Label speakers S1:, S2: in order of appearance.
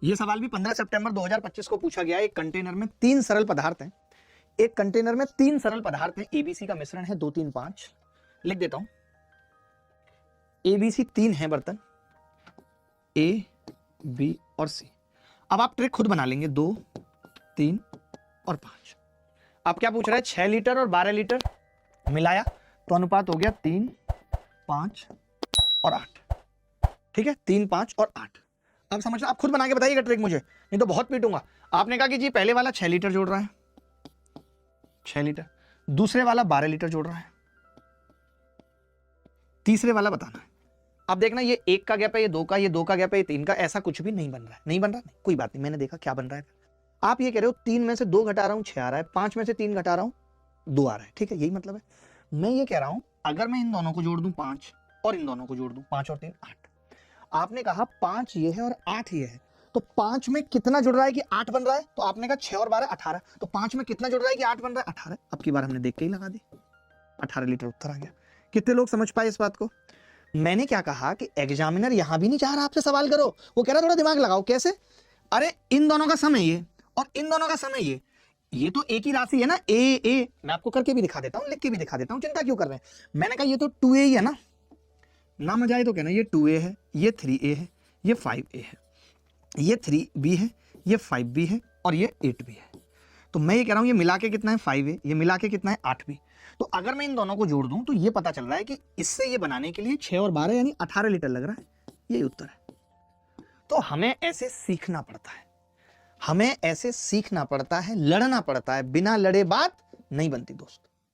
S1: ये सवाल भी 15 सितंबर 2025 को पूछा गया है। एक कंटेनर में 3 सरल पदार्थ हैं, एक कंटेनर में 3 सरल पदार्थ हैं, एबीसी का मिश्रण है 2 3 5। लिख देता हूं, एबीसी 3 है बर्तन, ए बी और सी। अब आप ट्रिक खुद बना लेंगे, 2 3 और 5। अब क्या पूछ रहा है, 6 लीटर और 12 लीटर मिलाया तो अनुपात हो गया 3 5 और 8। ठीक है, 3 5 और 8। अब समझ, आप खुद बना के बताइएगा ट्रिक मुझे, नहीं तो बहुत पीटूंगा। आपने कहा कि जी पहले वाला 6 लीटर जोड़ रहा है, 6 लीटर, दूसरे वाला 12 लीटर जोड़ रहा है, तीसरे वाला बताना है। अब देखना, ये 1 का गैप है, ये 2 का, ये 2 का गैप है, ये 3 का, ऐसा कुछ भी नहीं बन रहा है। नहीं बन रहा, नहीं कोई बात नहीं, मैंने देखा क्या बन रहा है। आप ये कह रहे हो 3 में से 2 घटा रहा हूं 6 आ रहा है, 5 में से 3 घटा रहा हूं 2 आ रहा है। ठीक है, यही मतलब है। मैं ये कह रहा हूं अगर मैं इन दोनों को जोड़ दूं 5 और इन दोनों को जोड़ दूं 5 और 3 8। आपने कहा 5 ये है और 8 ये है, तो 5 में कितना जुड़ रहा है कि 8 बन रहा है? तो आपने कहा 6 और 12 18, तो 5 में कितना जुड़ रहा है कि 8 बन रहा है? 18। अब की बार हमने देख के ही लगा दी, 18 लीटर उत्तर आ गया। कितने लोग समझ पाए इस बात को? मैंने क्या कहा कि एग्जामिनर यहां भी नहीं चाह रहा आपसे सवाल करो, वो कह रहा थोड़ा दिमाग लगाओ। कैसे? अरे इन दोनों का सम है ये और इन दोनों का सम है ये तो एक ही राशि है ना, ए। मैं आपको करके भी दिखा देता हूं, लिख के भी दिखा देता हूं, चिंता क्यों कर रहे हैं? मैंने कहा ये तो 2a ही है ना मजा आए तो कहना, ये 2a है, ये 3a है, ये 5a है, ये 3b है, ये 5b है और ये 8b है। तो मैं ये कह रहा हूं ये मिला के कितना है 5a, ये मिला के कितना है 8b। तो अगर मैं इन दोनों को जोड़ दूं तो ये पता चल रहा है कि इससे ये बनाने के लिए 6 और 12 यानी 18 लीटर लग रहा है। यही उत्तर है। तो हमें ऐसे सीखना पड़ता है, हमें ऐसे सीखना पड़ता है, लड़ना पड़ता है। बिना लड़े बात नहीं बनती दोस्त।